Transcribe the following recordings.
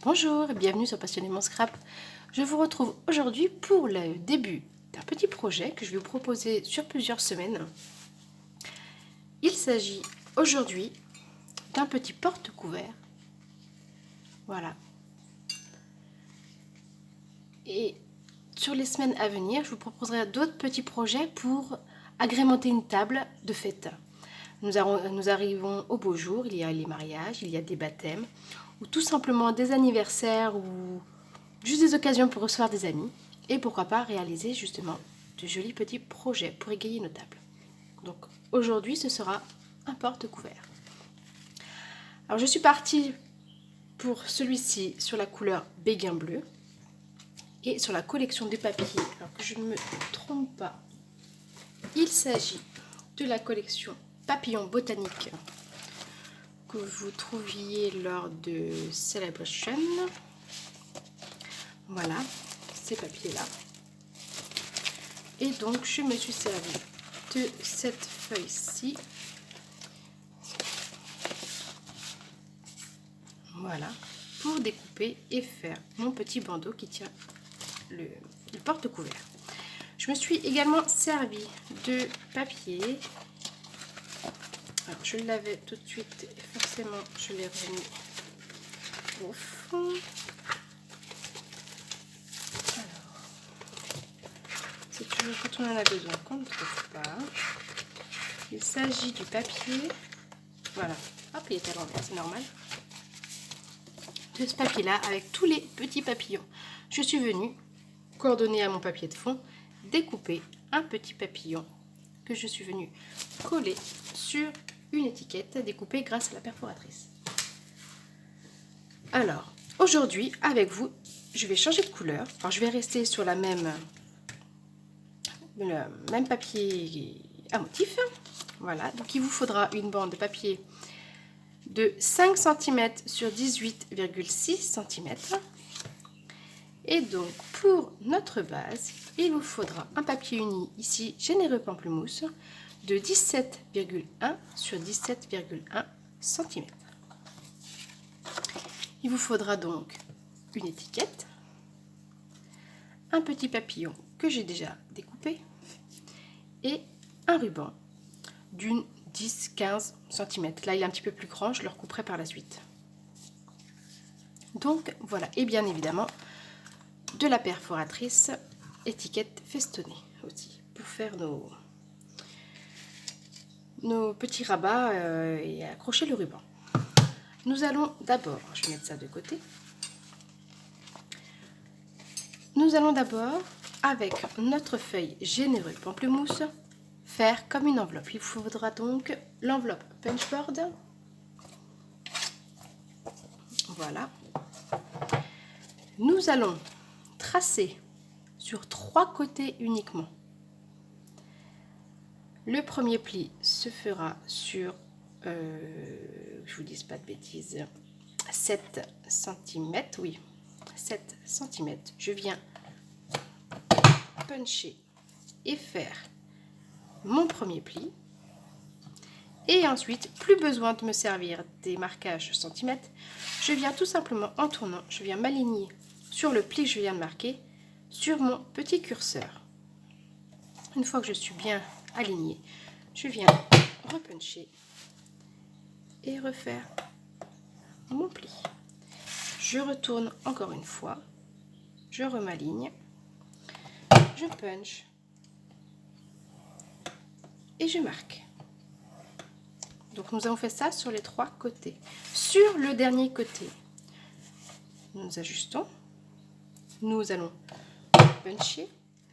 Bonjour et bienvenue sur Passionnément Scrap. Je vous retrouve aujourd'hui pour le début d'un petit projet que je vais vous proposer sur plusieurs semaines. Il s'agit aujourd'hui d'un petit porte-couvert. Voilà. Et sur les semaines à venir, je vous proposerai d'autres petits projets pour agrémenter une table de fête. Nous arrivons au beau jour, il y a les mariages, il y a des baptêmes, ou tout simplement des anniversaires, ou juste des occasions pour recevoir des amis. Et pourquoi pas réaliser justement de jolis petits projets pour égayer nos tables. Donc aujourd'hui, ce sera un porte-couvert. Alors je suis partie pour celui-ci sur la couleur béguin bleu. Et sur la collection des papiers, alors que je ne me trompe pas, il s'agit de la collection Papillon Botanique que vous trouviez lors de Celebration. Voilà, ces papiers-là. Et donc, je me suis servi de cette feuille-ci. Voilà, pour découper et faire mon petit bandeau qui tient le porte-couvert. Je me suis également servi de papier. Alors, je l'avais tout de suite et forcément je l'ai remis au fond. Alors, c'est toujours quand on en a besoin qu'on ne trouve pas. Il s'agit du papier. Voilà, hop, il est à l'envers, c'est normal. De ce papier-là avec tous les petits papillons. Je suis venue coordonner à mon papier de fond, découper un petit papillon que je suis venue coller sur une étiquette découpée grâce à la perforatrice. Alors, aujourd'hui, avec vous, je vais changer de couleur. Alors, je vais rester sur le même papier à motif. Voilà, donc il vous faudra une bande de papier de 5 cm sur 18,6 cm. Et donc, pour notre base, il vous faudra un papier uni, ici Généreux Pamplemousse, de 17,1 sur 17,1 cm. Il vous faudra donc une étiquette, un petit papillon que j'ai déjà découpé et un ruban d'une 10-15 cm. Là, il est un petit peu plus grand, je le recouperai par la suite. Donc, voilà. Et bien évidemment, de la perforatrice, étiquette festonnée aussi, pour faire nos petits rabats et accrocher le ruban. Nous allons d'abord, je vais mettre ça de côté, nous allons d'abord, avec notre feuille Généreux Pamplemousse, faire comme une enveloppe. Il faudra donc l'enveloppe punchboard. Voilà. Nous allons tracer sur 3 côtés uniquement. Le premier pli se fera sur, je vous dise pas de bêtises, 7 cm, oui, 7 cm. Je viens puncher et faire mon premier pli. Et ensuite, plus besoin de me servir des marquages centimètres. Je viens tout simplement en tournant, je viens m'aligner sur le pli que je viens de marquer sur mon petit curseur. Une fois que je suis bien alignée, je viens repuncher et refaire mon pli. Je retourne encore une fois, je remaligne, je punch et je marque. Donc nous avons fait ça sur les 3 côtés. Sur le dernier côté, nous ajustons, nous allons puncher,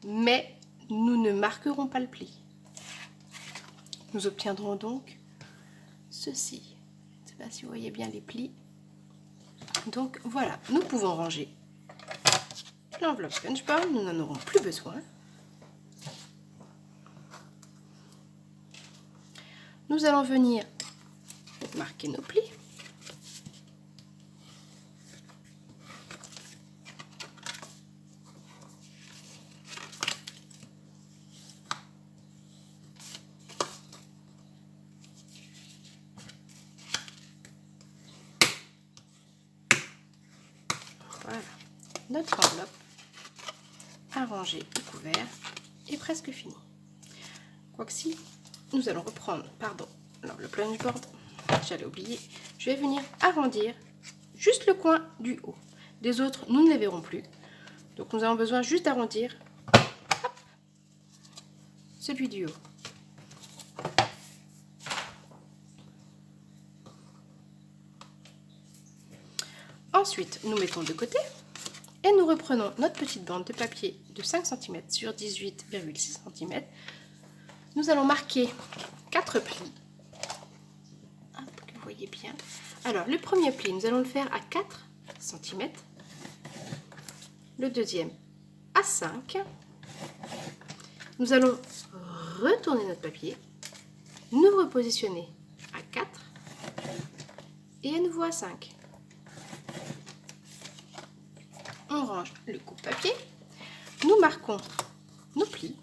mais nous ne marquerons pas le pli. Nous obtiendrons donc ceci. Je ne sais pas si vous voyez bien les plis. Donc voilà, nous pouvons ranger l'enveloppe punchboard, nous n'en aurons plus besoin. Nous allons venir marquer nos plis. Voilà, notre enveloppe arrangée et couvert est presque finie. Quoique si, nous allons reprendre, pardon, alors le plunge board, j'allais oublier, je vais venir arrondir juste le coin du haut. Les autres, nous ne les verrons plus. Donc nous avons besoin juste d'arrondir celui du haut. Ensuite, nous mettons de côté et nous reprenons notre petite bande de papier de 5 cm sur 18,6 cm. Nous allons marquer 4 plis. Hop, que vous voyez bien. Alors, le premier pli, nous allons le faire à 4 cm. Le deuxième à 5. Nous allons retourner notre papier, nous repositionner à 4 et à nouveau à 5. On range le coupe-papier, nous marquons nos plis.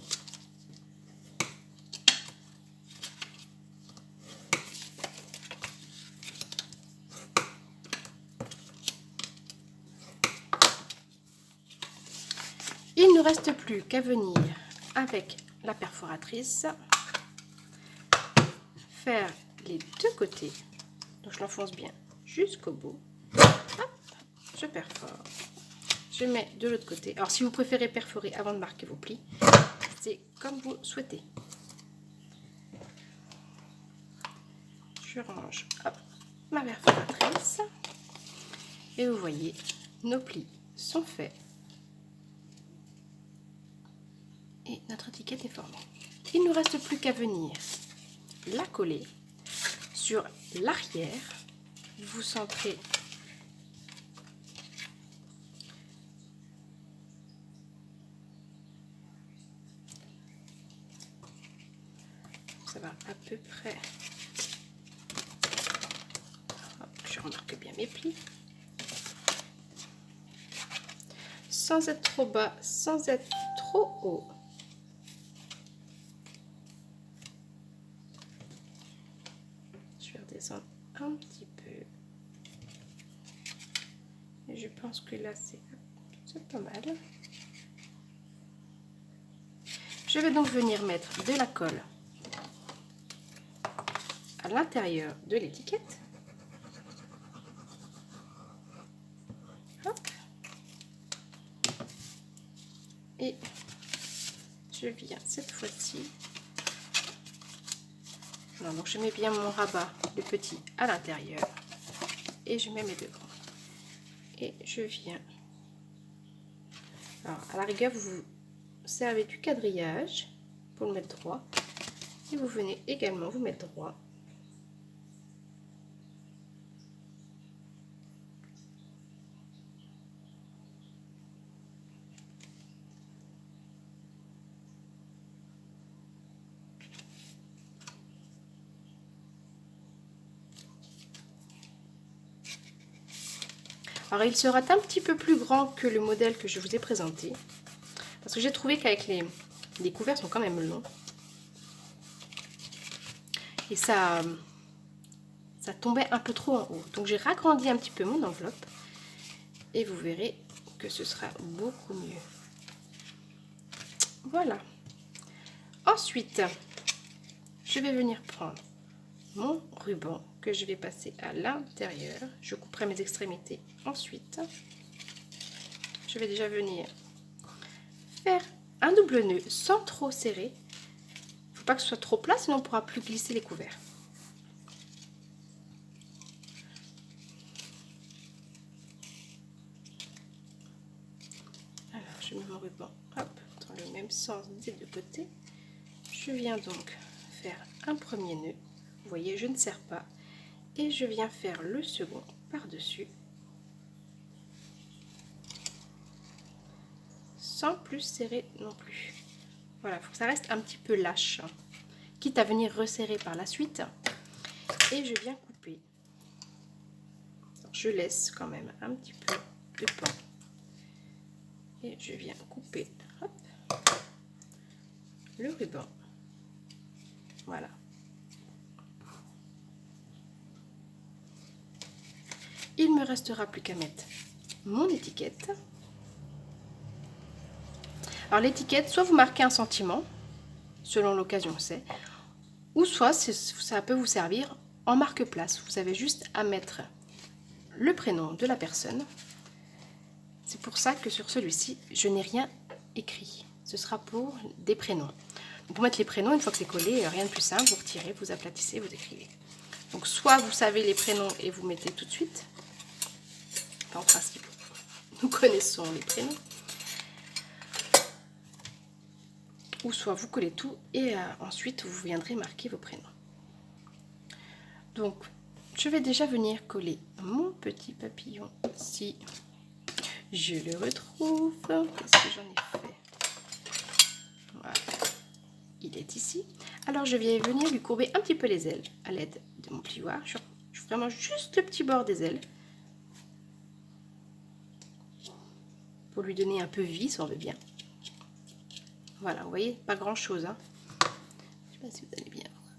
Il ne reste plus qu'à venir avec la perforatrice faire les deux côtés. Donc je l'enfonce bien jusqu'au bout. Hop, je perfore. Je mets de l'autre côté. Alors si vous préférez perforer avant de marquer vos plis, c'est comme vous souhaitez. Je range hop, ma perforatrice et vous voyez, nos plis sont faits et notre étiquette est formée. Il ne nous reste plus qu'à venir la coller sur l'arrière. Vous centrez ça va à peu près. Hop, je remarque bien mes plis sans être trop bas, sans être trop haut. Je vais redescendre un petit peu et je pense que là c'est pas mal. Je vais donc venir mettre de la colle à l'intérieur de l'étiquette. Et je viens cette fois-ci. Donc je mets bien mon rabat, le petit, à l'intérieur. Et je mets mes deux grands. Et je viens. Alors à la rigueur, vous vous servez du quadrillage pour le mettre droit. Et vous venez également vous mettre droit. Alors il sera un petit peu plus grand que le modèle que je vous ai présenté. Parce que j'ai trouvé qu'avec les couverts sont quand même longs. Et ça tombait un peu trop en haut. Donc j'ai ragrandi un petit peu mon enveloppe. Et vous verrez que ce sera beaucoup mieux. Voilà. Ensuite, je vais venir prendre mon ruban que je vais passer à l'intérieur. Je couperai mes extrémités ensuite. Je vais déjà venir faire un double nœud sans trop serrer. Il ne faut pas que ce soit trop plat, sinon on ne pourra plus glisser les couverts. Alors, je mets mon ruban hop, dans le même sens des deux côtés. Je viens donc faire un premier nœud. Vous voyez, je ne serre pas. Et je viens faire le second par-dessus. Sans plus serrer non plus. Voilà, il faut que ça reste un petit peu lâche. Quitte à venir resserrer par la suite. Et je viens couper. Alors, je laisse quand même un petit peu de pan. Et je viens couper hop, le ruban. Voilà. Il me restera plus qu'à mettre mon étiquette. Alors l'étiquette, soit vous marquez un sentiment, selon l'occasion c'est, ou soit ça peut vous servir en marque-place. Vous avez juste à mettre le prénom de la personne. C'est pour ça que sur celui-ci, je n'ai rien écrit. Ce sera pour des prénoms. Donc pour mettre les prénoms, une fois que c'est collé, rien de plus simple, vous retirez, vous aplatissez, vous écrivez. Donc soit vous savez les prénoms et vous mettez tout de suite. Enfin, en principe, nous connaissons les prénoms. Ou soit vous collez tout et ensuite vous viendrez marquer vos prénoms. Donc je vais déjà venir coller mon petit papillon si je le retrouve. Qu'est-ce que j'en ai fait? Voilà, il est ici. Alors je vais venir lui courber un petit peu les ailes à l'aide de mon plioir. Je vraiment juste le petit bord des ailes pour lui donner un peu vie, si on veut bien. Voilà, vous voyez, pas grand chose, hein. Je sais pas si vous allez bien voir.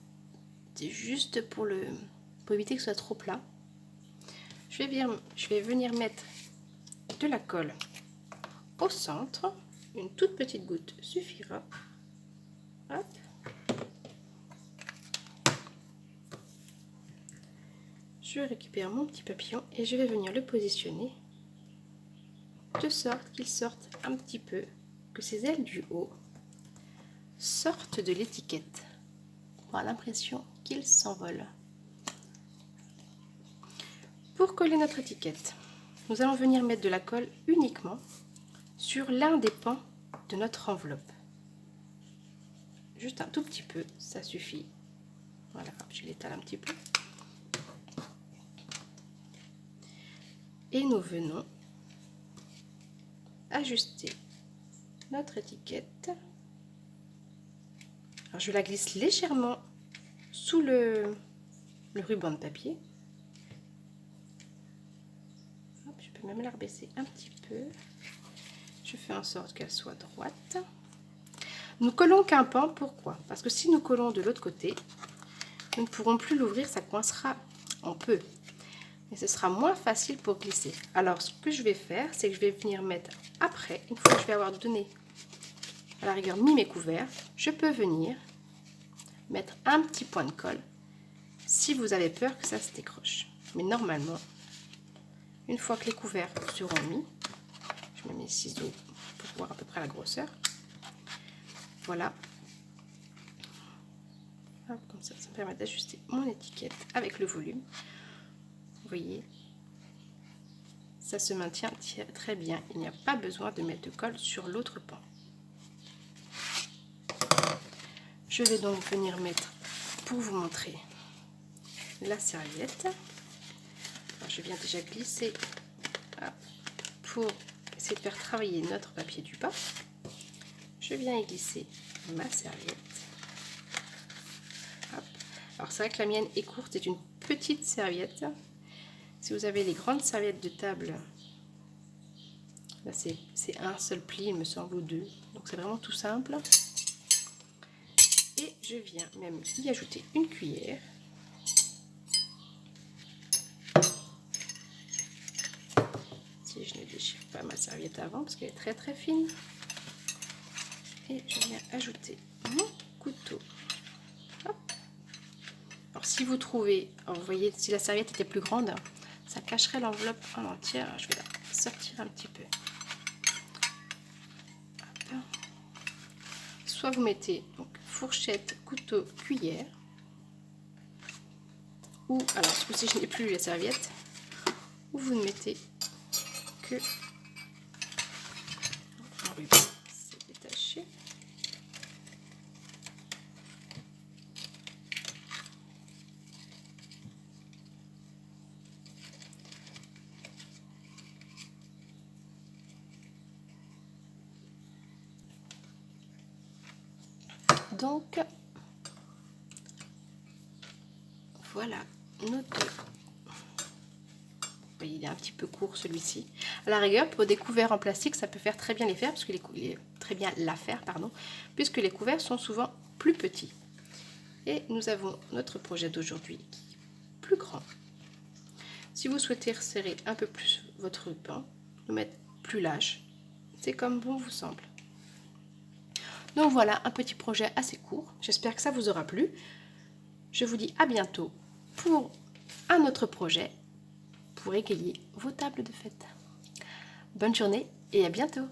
C'est juste pour éviter que ce soit trop plat. Je vais venir mettre de la colle au centre. Une toute petite goutte suffira. Hop. Je récupère mon petit papillon et je vais venir le positionner de sorte qu'il sorte un petit peu, que ces ailes du haut sortent de l'étiquette. On a l'impression qu'il s'envole. Pour coller notre étiquette, nous allons venir mettre de la colle uniquement sur l'un des pans de notre enveloppe. Juste un tout petit peu, ça suffit. Voilà, je l'étale un petit peu. Et nous venons ajuster notre étiquette. Alors je la glisse légèrement sous le ruban de papier. Hop, je peux même la rebaisser un petit peu. Je fais en sorte qu'elle soit droite. Nous collons qu'un pan, pourquoi? Parce que si nous collons de l'autre côté, nous ne pourrons plus l'ouvrir, ça coincera en peu. Et ce sera moins facile pour glisser. Alors ce que je vais faire, c'est que je vais venir mettre après, une fois que je vais avoir donné, à la rigueur mis mes couverts, je peux venir mettre un petit point de colle si vous avez peur que ça se décroche. Mais normalement, une fois que les couverts seront mis, je mets mes ciseaux pour voir à peu près la grosseur. Voilà. Hop, comme ça, ça me permet d'ajuster mon étiquette avec le volume. Vous voyez, ça se maintient très bien. Il n'y a pas besoin de mettre de colle sur l'autre pan. Je vais donc venir mettre, pour vous montrer, la serviette. Alors, je viens déjà glisser pour essayer de faire travailler notre papier du bas. Je viens y glisser ma serviette. Hop. Alors c'est vrai que la mienne est courte, c'est une petite serviette. Si vous avez les grandes serviettes de table, là c'est un seul pli, il me semble, ou deux. Donc c'est vraiment tout simple. Et je viens même y ajouter une cuillère. Si je ne déchire pas ma serviette avant, parce qu'elle est très fine. Et je viens ajouter mon couteau. Hop. Alors si vous trouvez, alors vous voyez, si la serviette était plus grande, ça cacherait l'enveloppe en entière. Alors, je vais la sortir un petit peu. Hop. Soit vous mettez donc fourchette, couteau, cuillère, ou alors ce coup-ci je n'ai plus la serviette, ou vous ne mettez que un ruban, c'est détaché. Donc voilà nos deux. Il est un petit peu court celui-ci. À la rigueur, pour des couverts en plastique, ça peut faire très bien les faire, parce que très bien l'affaire, pardon, puisque les couverts sont souvent plus petits. Et nous avons notre projet d'aujourd'hui qui est plus grand. Si vous souhaitez resserrer un peu plus votre ruban, le mettre plus lâche. C'est comme bon vous semble. Donc voilà, un petit projet assez court. J'espère que ça vous aura plu. Je vous dis à bientôt pour un autre projet pour égayer vos tables de fête. Bonne journée et à bientôt!